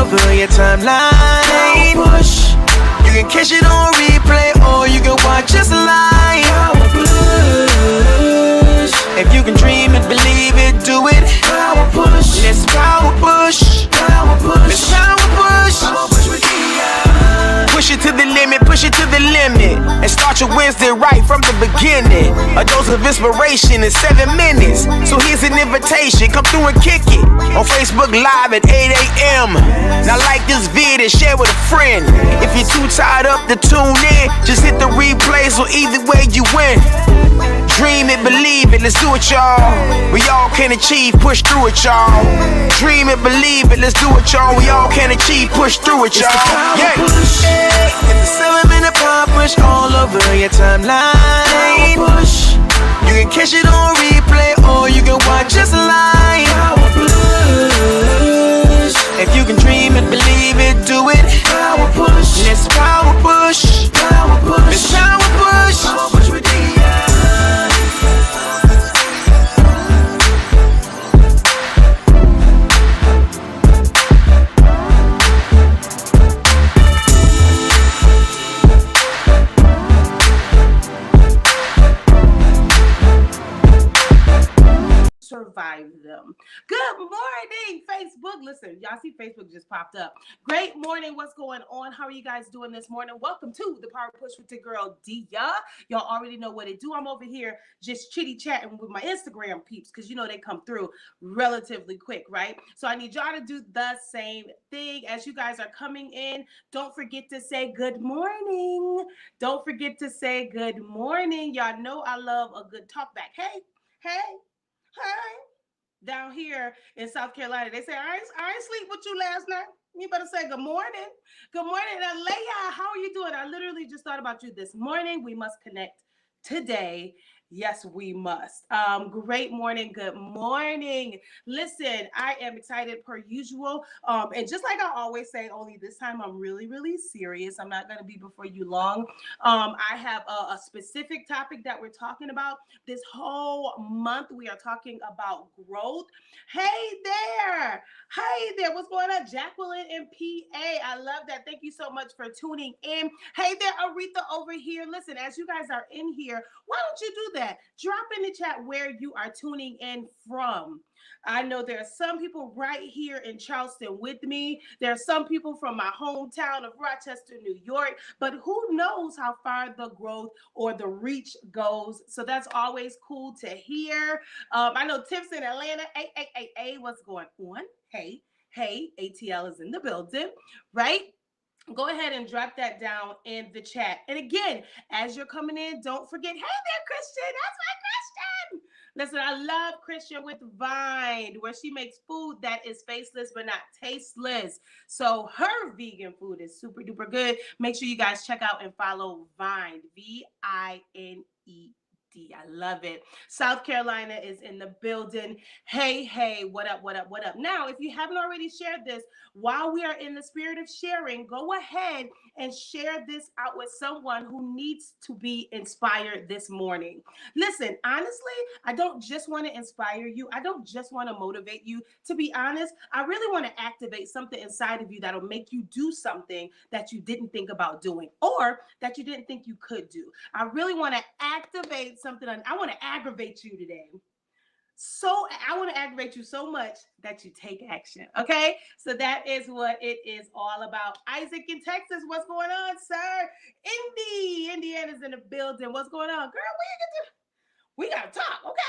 over your timeline. Push. You can catch it on replay or you can watch us live. Power push. If you can dream it, believe it, do it. Power push. Let's power push. Power push. Let's power push. Power push with Dion. Push it to the limit, push it to the limit. And start your Wednesday right from the beginning. A dose of inspiration in 7 minutes. So here's an invitation, come through and kick it. On Facebook Live at 8 a.m. Now like this vid and share with a friend. If you're too tired up to tune in, just hit the replay so either way you win. Dream it, believe it, let's do it, y'all. We all can achieve, push through it, y'all. Dream it, believe it, let's do it, y'all. We all can achieve, push through it, y'all. Yeah. Push. It's the 7-minute power push all over your timeline. Push. You can catch it on replay or you can watch us live. Power push. If you can dream it, believe it, do it. Power push. Let's power push. Power push. Let's power push. Power push with Dion. Survive them. Good morning, Facebook. Listen, y'all see Facebook just popped up. Great morning. What's going on? How are you guys doing this morning? Welcome to the Power Push with your girl, Dia. Y'all already know what it do. I'm over here just chitty chatting with my Instagram peeps because you know they come through relatively quick, right? So I need y'all to do the same thing as you guys are coming in. Don't forget to say good morning. Don't forget to say good morning. Y'all know I love a good talk back. Hey. Hi. Down here in South Carolina, they say, I ain't sleep with you last night. You better say good morning. Good morning, Alea. How are you doing? I literally just thought about you this morning. We must connect today. Yes, we must. Great morning. Good morning. Listen, I am excited per usual. And just like I always say, only this time I'm really, really serious. I'm not going to be before you long. I have a specific topic that we're talking about. This whole month, we are talking about growth. Hey there. What's going on? Jacqueline in PA. I love that. Thank you so much for tuning in. Hey there, Aretha over here. Listen, as you guys are in here, why don't you do that? Drop in the chat where you are tuning in from. I know there are some people right here in Charleston with me. There are some people from my hometown of Rochester, New York, but who knows how far the growth or the reach goes. So that's always cool to hear. I know Tips in Atlanta. Hey, what's going on? Hey, ATL is in the building, right? Go ahead and drop that down in the chat. And again, as you're coming in, don't forget, hey there, Christian. That's my Christian. Listen, I love Christian with Vine, where she makes food that is faceless but not tasteless. So her vegan food is super duper good. Make sure you guys check out and follow Vine, VINE. I love it. South Carolina is in the building. Hey, what up? Now, if you haven't already shared this, while we are in the spirit of sharing, go ahead and share this out with someone who needs to be inspired this morning. Listen, honestly, I don't just want to inspire you. I don't just want to motivate you. To be honest, I really want to activate something inside of you that'll make you do something that you didn't think about doing or that you didn't think you could do. I really want to activate something. I want to aggravate you today. So I want to aggravate you so much that you take action. Okay. So that is what it is all about. Isaac in Texas, what's going on, sir? Indiana's in the building. What's going on? Girl, we got to talk. Okay.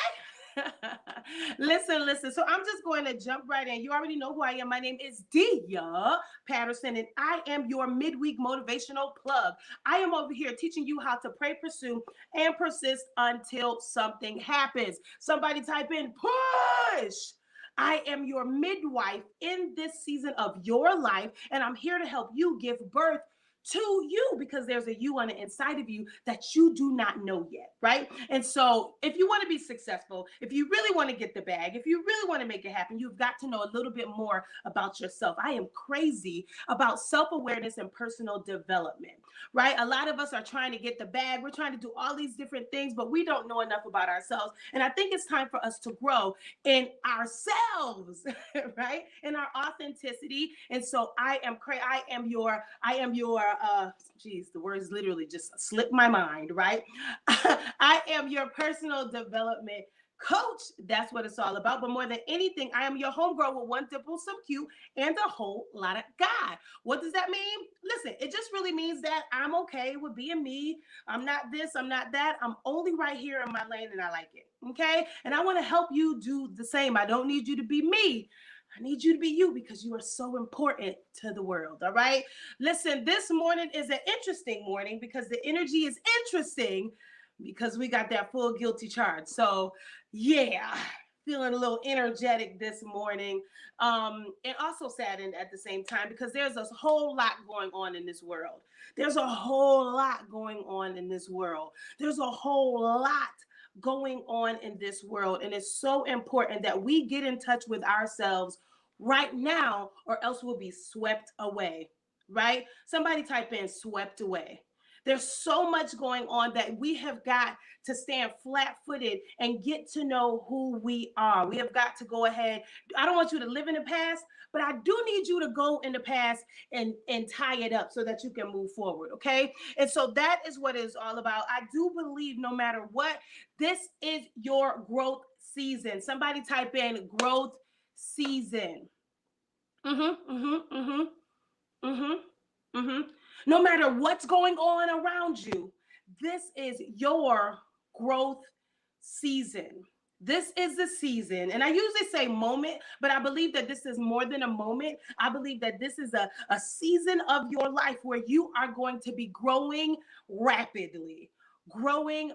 Listen. So I'm just going to jump right in. You already know who I am. My name is Dia Patterson, and I am your midweek motivational plug. I am over here teaching you how to pray, pursue, and persist until something happens. Somebody type in push. I am your midwife in this season of your life, and I'm here to help you give birth to you, because there's a you on the inside of you that you do not know yet, right? And so if you want to be successful, if you really want to get the bag, if you really want to make it happen, you've got to know a little bit more about yourself. I am crazy about self-awareness and personal development, right? A lot of us are trying to get the bag. We're trying to do all these different things, but we don't know enough about ourselves. And I think it's time for us to grow in ourselves, right? In our authenticity. And so I am your geez, the words literally just slipped my mind, right? I am your personal development coach. That's what it's all about. But more than anything, I am your homegirl with one dimple, some cute, and a whole lot of God. What does that mean? Listen, it just really means that I'm okay with being me. I'm not this, I'm not that. I'm only right here in my lane and I like it. Okay. And I want to help you do the same. I don't need you to be me. I need you to be you, because you are so important to the world. All right. Listen, this morning is an interesting morning because the energy is interesting, because we got that full guilty charge. So yeah, feeling a little energetic this morning, and also saddened at the same time, because there's a whole lot going on in this world. There's a whole lot going on in this world. There's a whole lot going on in this world. And it's so important that we get in touch with ourselves right now, or else we'll be swept away, right? Somebody type in swept away. There's so much going on that we have got to stand flat-footed and get to know who we are. We have got to go ahead. I don't want you to live in the past, but I do need you to go in the past and tie it up so that you can move forward, okay? And so that is what it's all about. I do believe no matter what, this is your growth season. Somebody type in growth season. No matter what's going on around you, this is your growth season. This is the season. And I usually say moment, but I believe that this is more than a moment. I believe that this is a season of your life where you are going to be growing rapidly. Growing.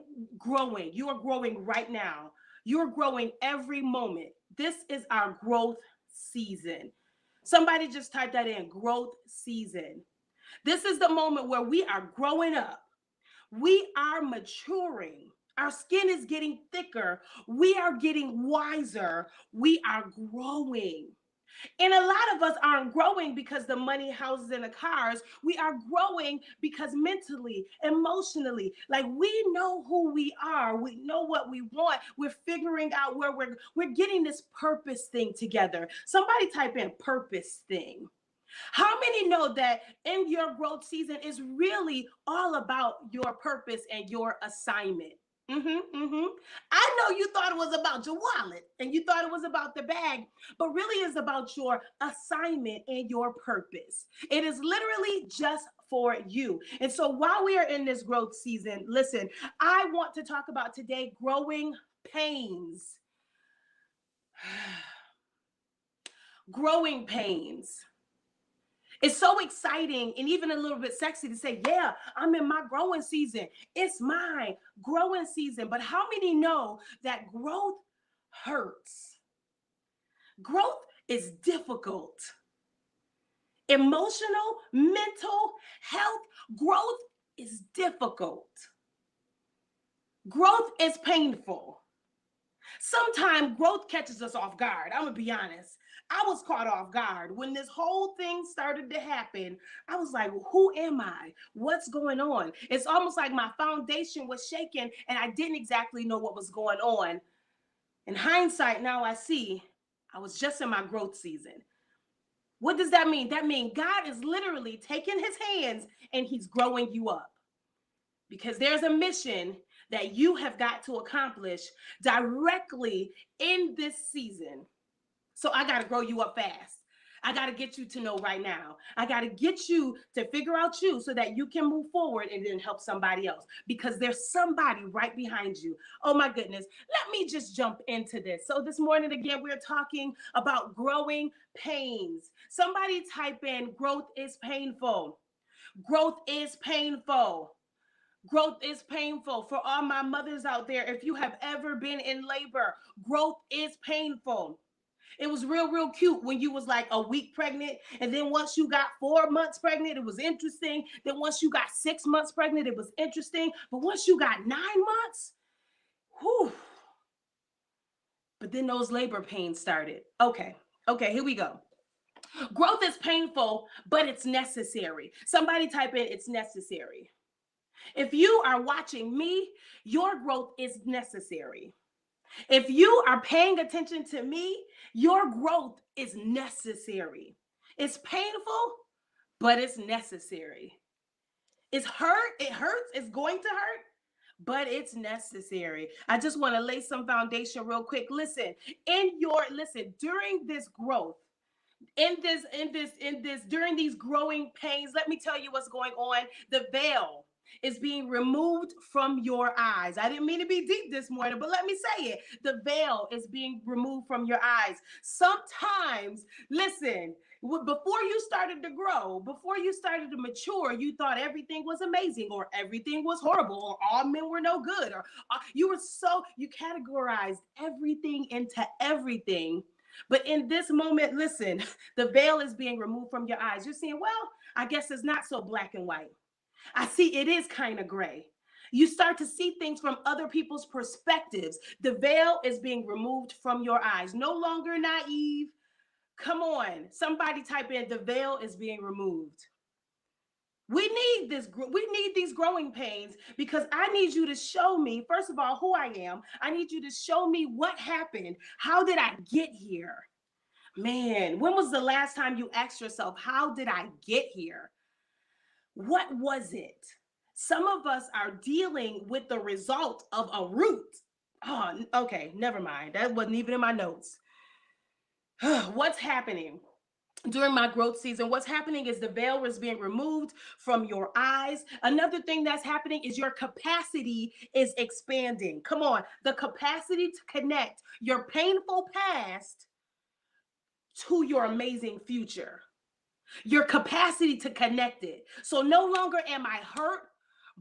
You are growing right now. You're growing every moment. This is our growth season. Somebody just type that in, growth season. This is the moment where we are growing up. We are maturing. Our skin is getting thicker. We are getting wiser. We are growing. And a lot of us aren't growing because the money, houses, and the cars. We are growing because mentally, emotionally, like we know who we are. We know what we want. We're figuring out where we're getting this purpose thing together. Somebody type in purpose thing. How many know that in your growth season is really all about your purpose and your assignment? I know you thought it was about your wallet and you thought it was about the bag, but really it's about your assignment and your purpose. It is literally just for you. And so while we are in this growth season, listen, I want to talk about today growing pains. Growing pains. It's so exciting and even a little bit sexy to say, yeah, I'm in my growing season. It's my growing season. But how many know that growth hurts? Growth is difficult. Emotional, mental health, growth is difficult. Growth is painful. Sometimes growth catches us off guard. I'm going to be honest. I was caught off guard when this whole thing started to happen. I was like, who am I? What's going on? It's almost like my foundation was shaking and I didn't exactly know what was going on. In hindsight, now I see I was just in my growth season. What does that mean? That means God is literally taking his hands and he's growing you up, because there's a mission that you have got to accomplish directly in this season. So I got to grow you up fast. I got to get you to know right now. I got to get you to figure out you so that you can move forward and then help somebody else, because there's somebody right behind you. Oh my goodness. Let me just jump into this. So this morning, again, we're talking about growing pains. Somebody type in growth is painful. Growth is painful. Growth is painful. For all my mothers out there, if you have ever been in labor, growth is painful. It was real cute when you was like a week pregnant. And then once you got 4 months pregnant, it was interesting. Then once you got 6 months pregnant, it was interesting. But once you got 9 months, whew. But then those labor pains started. Okay, here we go. Growth is painful, but it's necessary. Somebody type in, it's necessary. If you are watching me, your growth is necessary. If you are paying attention to me, your growth is necessary. It's painful, but it's necessary. It's hurt, it hurts, it's going to hurt, but it's necessary. I just want to lay some foundation real quick. Listen, during this growth, during these growing pains, let me tell you what's going on. The veil is being removed from your eyes. I didn't mean to be deep this morning, but let me say it. The veil is being removed from your eyes. Sometimes, listen, before you started to grow, before you started to mature, you thought everything was amazing or everything was horrible or all men were no good or you categorized everything into everything. But in this moment, listen, the veil is being removed from your eyes. You're saying, well, I guess it's not so black and white. I see it is kind of gray. You start to see things from other people's perspectives. The veil is being removed from your eyes. No longer naive. Come on. Somebody type in, the veil is being removed. We need these growing pains because I need you to show me, first of all, who I am. I need you to show me what happened. How did I get here? Man, when was the last time you asked yourself, how did I get here? What was it? Some of us are dealing with the result of a root. Oh, okay, never mind. That wasn't even in my notes. What's happening? During my growth season, what's happening is the veil is being removed from your eyes. Another thing that's happening is your capacity is expanding. Come on, the capacity to connect your painful past to your amazing future. Your capacity to connect it. So no longer am I hurt,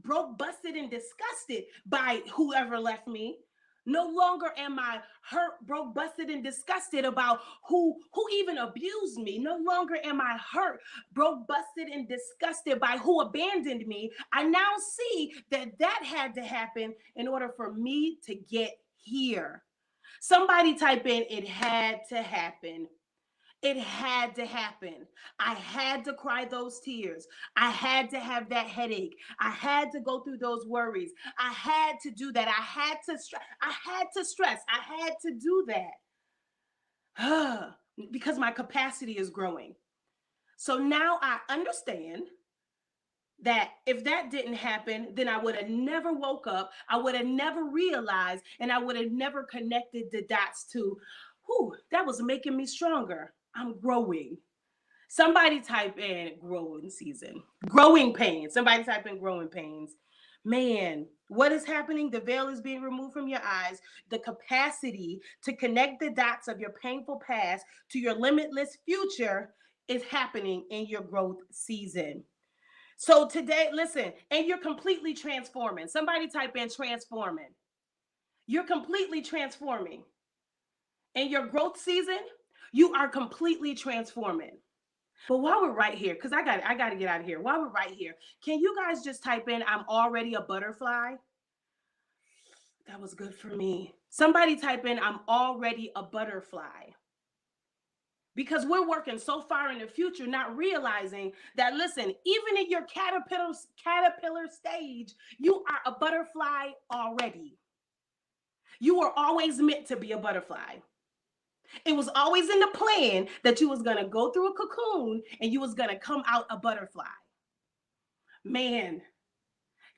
broke, busted, and disgusted by whoever left me. No longer am I hurt, broke, busted, and disgusted about who even abused me. No longer am I hurt, broke, busted, and disgusted by who abandoned me. I now see that had to happen in order for me to get here. Somebody type in, it had to happen. It had to happen. I had to cry those tears. I had to have that headache. I had to go through those worries. I had to do that. I had to stress. I had to do that because my capacity is growing. So now I understand that if that didn't happen, then I would have never woke up. I would have never realized, and I would have never connected the dots to, that was making me stronger. I'm growing. Somebody type in growing season, growing pains. Somebody type in growing pains. Man, what is happening? The veil is being removed from your eyes. The capacity to connect the dots of your painful past to your limitless future is happening in your growth season. So today, listen, and you're completely transforming. Somebody type in transforming. You're completely transforming. In your growth season, you are completely transforming. But while we're right here, because I got to get out of here. While we're right here, can you guys just type in, I'm already a butterfly? That was good for me. Somebody type in, I'm already a butterfly. Because we're working so far in the future, not realizing that, listen, even in your caterpillar stage, you are a butterfly already. You were always meant to be a butterfly. It was always in the plan that you was going to go through a cocoon and you was going to come out a butterfly. Man,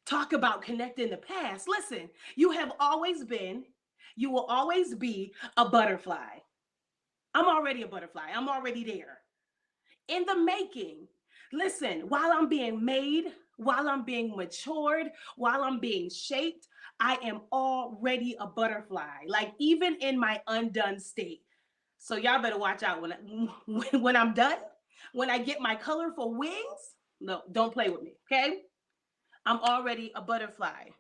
talk about connecting the past. Listen, you have always been, you will always be a butterfly. I'm already a butterfly. I'm already there. In the making. Listen, while I'm being made, while I'm being matured, while I'm being shaped, I am already a butterfly. Like even in my undone state. So y'all better watch out when I'm done, when I get my colorful wings. No, don't play with me, okay? I'm already a butterfly.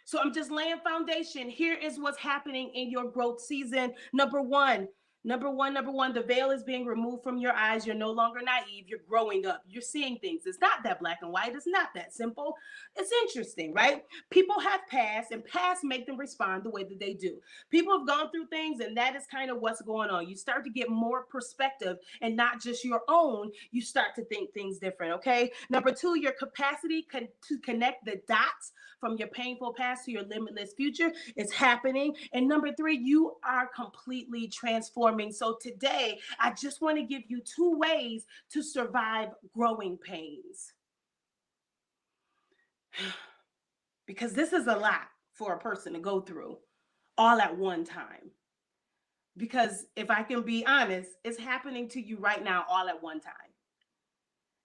So I'm just laying foundation. Here is what's happening in your growth season. Number one, Number one, the veil is being removed from your eyes. You're no longer naive. You're growing up. You're seeing things. It's not that black and white. It's not that simple. It's interesting, right? People have passed, and past make them respond the way that they do. People have gone through things, and that is kind of what's going on. You start to get more perspective and not just your own. You start to think things different, okay? Number two, your capacity to connect the dots from your painful past to your limitless future is happening. And number three, you are completely transforming. So today, I just want to give you 2 ways to survive growing pains. Because this is a lot for a person to go through all at one time. Because if I can be honest, it's happening to you right now all at one time.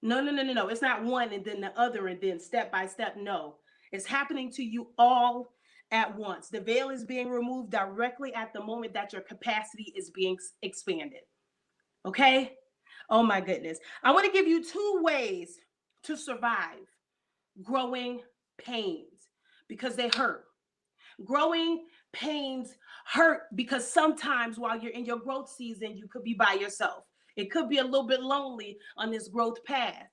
No. It's not one and then the other and then step by step. No, it's happening to you all at once. The veil is being removed directly at the moment that your capacity is being expanded. Okay? Oh my goodness. I want to give you 2 ways to survive growing pains because they hurt. Growing pains hurt because sometimes while you're in your growth season, you could be by yourself. It could be a little bit lonely on this growth path.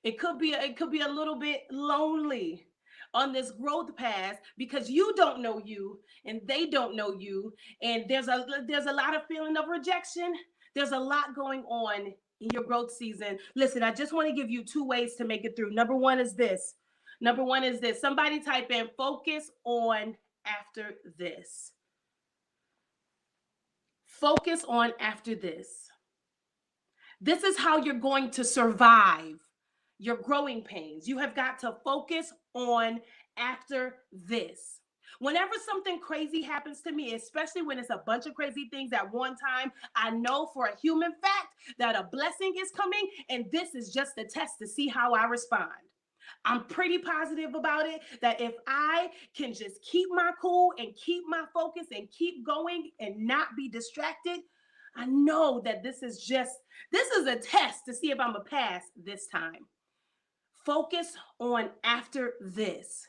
It could be a little bit lonely on this growth path because you don't know you and they don't know you, and there's a lot of feeling of rejection. There's a lot going on in your growth season. Listen, I just want to give you 2 ways to make it through. Number one is this. Somebody type in focus on after this. Focus on after this. This is how you're going to survive your growing pains. You have got to focus on after this. Whenever something crazy happens to me, especially when it's a bunch of crazy things at one time, I know for a human fact that a blessing is coming, and this is just a test to see how I respond. I'm pretty positive about it that if I can just keep my cool and keep my focus and keep going and not be distracted, I know that this is a test to see if I'm a pass this time. Focus on after this.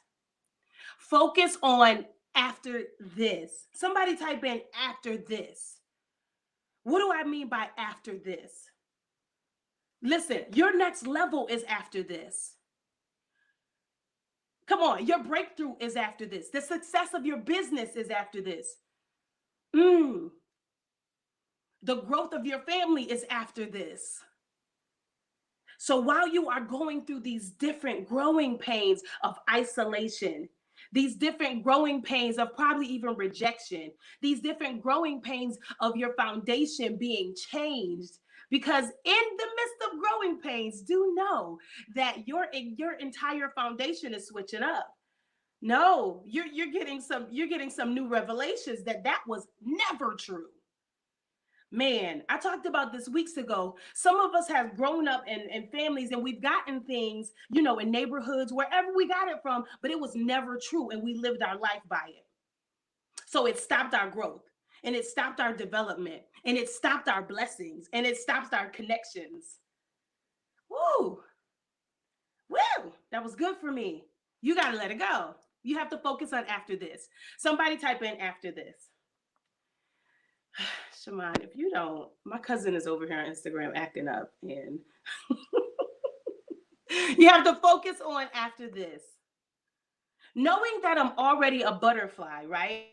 Focus on after this. Somebody type in after this. What do I mean by after this? Listen, your next level is after this. Come on, your breakthrough is after this. The success of your business is after this. The growth of your family is after this. So while you are going through these different growing pains of isolation, these different growing pains of probably even rejection, these different growing pains of your foundation being changed, because in the midst of growing pains, do know that your entire foundation is switching up. No, you're getting some new revelations that was never true. Man, I talked about this weeks ago. Some of us have grown up in families and we've gotten things, in neighborhoods, wherever we got it from, but it was never true and we lived our life by it. So it stopped our growth and it stopped our development and it stopped our blessings and it stopped our connections. Woo! Woo! That was good for me. You got to let it go. You have to focus on after this. Somebody type in after this. Shaman, if you don't, my cousin is over here on Instagram acting up, and you have to focus on after this. Knowing that I'm already a butterfly, right?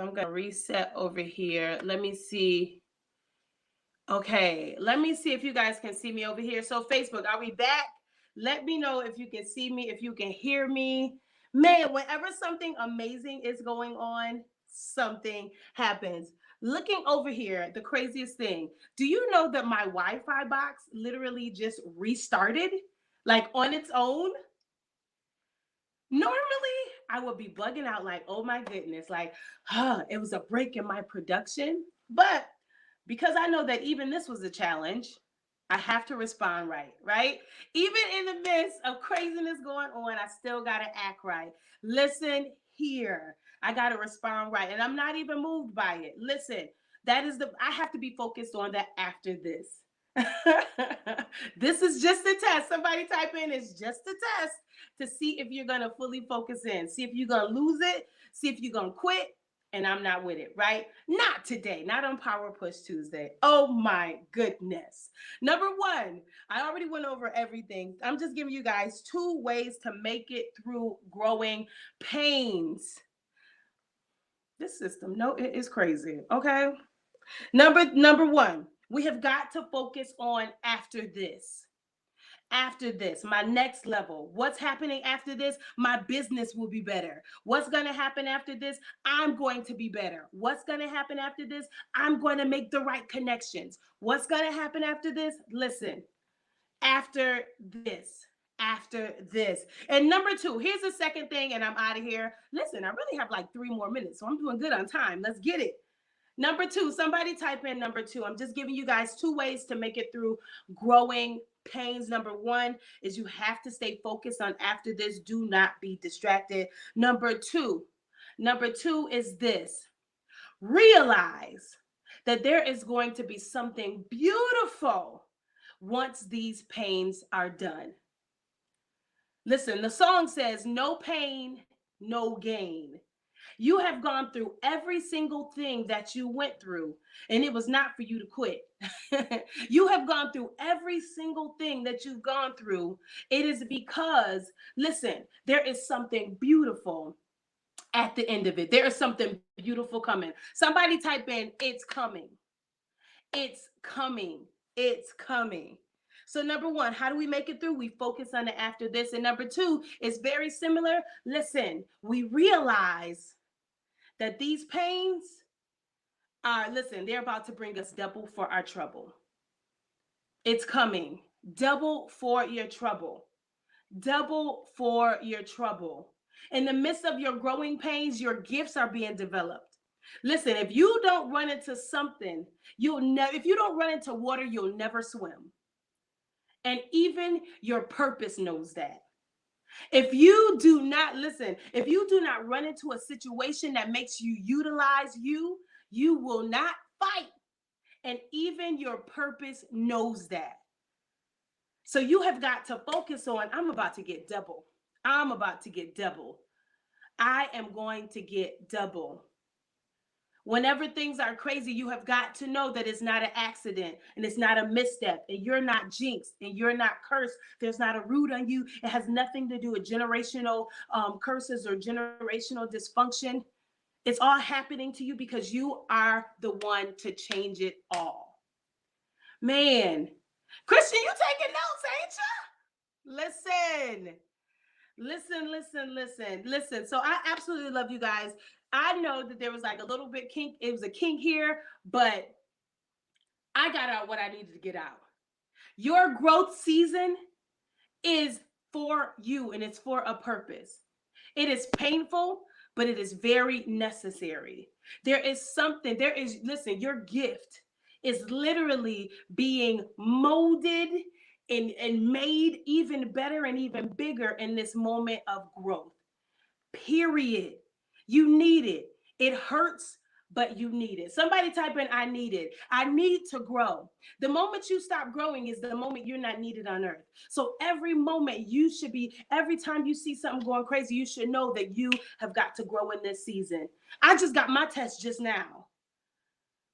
I'm gonna reset over here. Let me see. Okay, let me see if you guys can see me over here. So Facebook, are we back? Let me know if you can see me, if you can hear me. Man, whenever something amazing is going on, something happens. Looking over here, the craziest thing. Do you know that my Wi-Fi box literally just restarted like on its own? Normally, I would be bugging out like, oh my goodness, like, it was a break in my production. But because I know that even this was a challenge, I have to respond right, right? Even in the midst of craziness going on, I still got to act right. Listen here, I got to respond right. And I'm not even moved by it. Listen, I have to be focused on that after this. This is just a test. Somebody type in, it's just a test to see if you're going to fully focus in, see if you're going to lose it, see if you're going to quit. And I'm not with it, right? Not today, not on Power Push Tuesday. Oh my goodness. Number one, I already went over everything. I'm just giving you guys 2 ways to make it through growing pains. This system, no, it is crazy, okay? Number one, we have got to focus on after this. After this, my next level. What's happening after this? My business will be better. What's going to happen after this? I'm going to be better. What's going to happen after this? I'm going to make the right connections. What's going to happen after this? Listen, after this. After this. And number 2, here's the second thing, and I'm out of here. Listen, I really have like 3 more minutes, so I'm doing good on time. Let's get it. Number 2, somebody type in number 2. I'm just giving you guys 2 ways to make it through growing pains. Number 1 is you have to stay focused on after this. Do not be distracted. Number 2 is this. Realize that there is going to be something beautiful once these pains are done. Listen, the song says, no pain, no gain. You have gone through every single thing that you went through, and it was not for you to quit. You have gone through every single thing that you've gone through. It is because, listen, there is something beautiful at the end of it. There is something beautiful coming. Somebody type in, it's coming. It's coming. It's coming. So number 1, how do we make it through? We focus on the after this. And number 2 is very similar. Listen, we realize that these pains are, listen, they're about to bring us double for our trouble. It's coming. Double for your trouble. Double for your trouble. In the midst of your growing pains, your gifts are being developed. Listen, if you don't run into something, if you don't run into water, you'll never swim. And even your purpose knows that. If you do not run into a situation that makes you utilize you will not fight. And even your purpose knows that. So you have got to focus on, I'm about to get double. I'm about to get double. I am going to get double. Whenever things are crazy, you have got to know that it's not an accident and it's not a misstep and you're not jinxed and you're not cursed. There's not a root on you. It has nothing to do with generational curses or generational dysfunction. It's all happening to you because you are the one to change it all. Man, Christian, you taking notes, ain't you? Listen. So I absolutely love you guys. I know that there was like a little bit kink. It was a kink here, but I got out what I needed to get out. Your growth season is for you and it's for a purpose. It is painful, but it is very necessary. Listen, your gift is literally being molded and made even better and even bigger in this moment of growth. Period. You need it. It hurts, but you need it. Somebody type in, I need it. I need to grow. The moment you stop growing is the moment you're not needed on earth. So every moment every time you see something going crazy, you should know that you have got to grow in this season. I just got my test just now.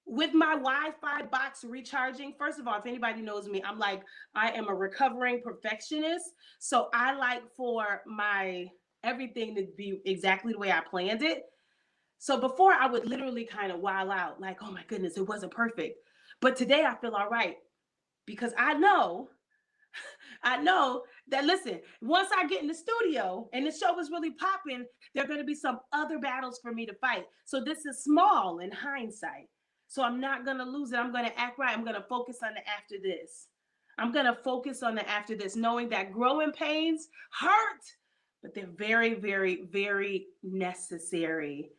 With my Wi-Fi box recharging, first of all, if anybody knows me, I am a recovering perfectionist. So I like for my everything to be exactly the way I planned it. So before I would literally kind of wild out, like, oh my goodness, it wasn't perfect. But today I feel all right because I know that, listen, once I get in the studio and the show is really popping, there are going to be some other battles for me to fight. So this is small in hindsight. So I'm not going to lose it. I'm going to act right. I'm going to focus on the after this. I'm going to focus on the after this, knowing that growing pains hurt, but they're very, very, very necessary.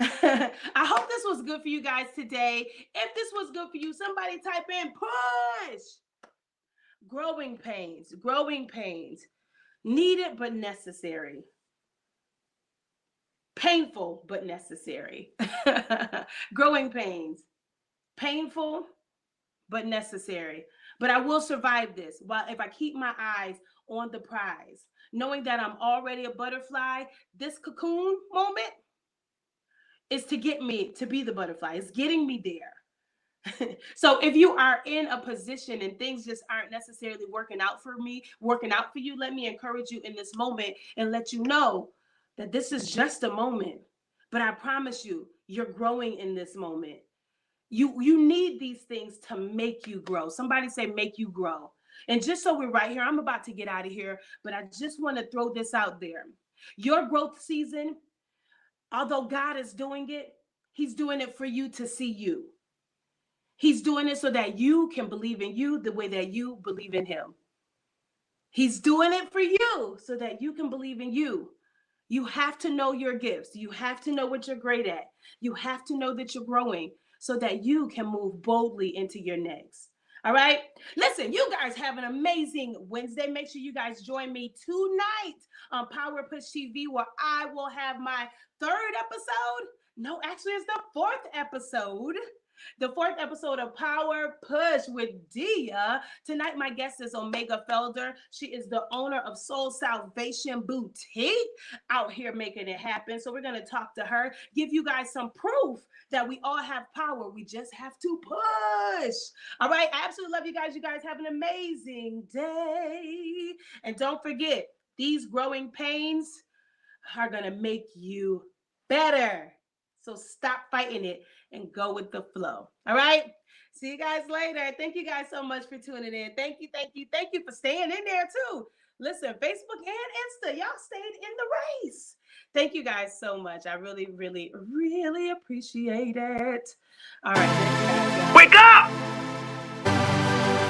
I hope this was good for you guys today. If this was good for you, somebody type in push. Growing pains, needed but necessary. Painful but necessary. Growing pains, painful but necessary. But I will survive this if I keep my eyes on the prize, knowing that I'm already a butterfly. This cocoon moment is to get me to be the butterfly. It's getting me there. So if you are in a position and things just aren't necessarily working out for you, let me encourage you in this moment and let you know that this is just a moment. But I promise you, you're growing in this moment. You need these things to make you grow. Somebody say make you grow. And just so we're right here, I'm about to get out of here, but I just want to throw this out there. Your growth season, although God is doing it, he's doing it for you to see you. He's doing it so that you can believe in you the way that you believe in him. He's doing it for you so that you can believe in you. You have to know your gifts. You have to know what you're great at. You have to know that you're growing so that you can move boldly into your next. All right. Listen, you guys have an amazing Wednesday. Make sure you guys join me tonight on Power Push TV, where I will have my third episode. No, actually, it's the fourth episode. The fourth episode of Power Push with Dia. Tonight, my guest is Omega Felder. She is the owner of Soul Salvation Boutique, out here making it happen. So we're going to talk to her, give you guys some proof that we all have power. We just have to push. All right. I absolutely love you guys. You guys have an amazing day. And don't forget, these growing pains are going to make you better. So stop fighting it and go with the flow. All right. See you guys later. Thank you guys so much for tuning in. Thank you for staying in there too. Listen, Facebook and Insta, y'all stayed in the race. Thank you guys so much. I really, really, really appreciate it. All right. Wake up!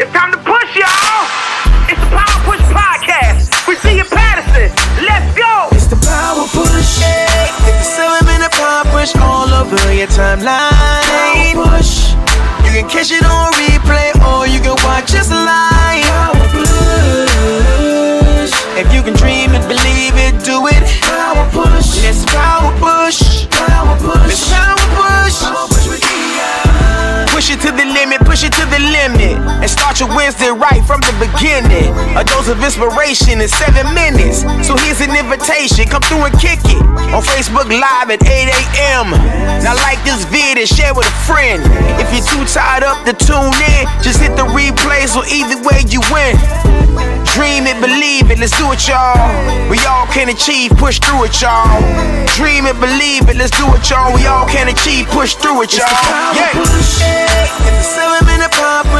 It's time to push, y'all! It's the Power Push Podcast with Dia Patterson. Let's go! It's the Power Push. Take the 7-minute Power Push all over your timeline. Power Push. You can catch it on replay or you can watch us live. Power Push. If you can dream it, believe it, do it. Power Push. Let's Power Push. Power Push. Let's Power Push. Power Push with Push it to the limit, push it to the limit. And start your Wednesday right from the beginning. A dose of inspiration in 7 minutes. So here's an invitation, come through and kick it. On Facebook Live at 8 a.m. Now like this vid and share with a friend. If you're too tired up to tune in, just hit the replay so either way you win. Dream it, believe it, let's do it, y'all. We all can achieve, push through it, y'all. Dream it, believe it, let's do it, y'all. We all can achieve, push through it, y'all. Yeah. It's the 7-minute Power Push.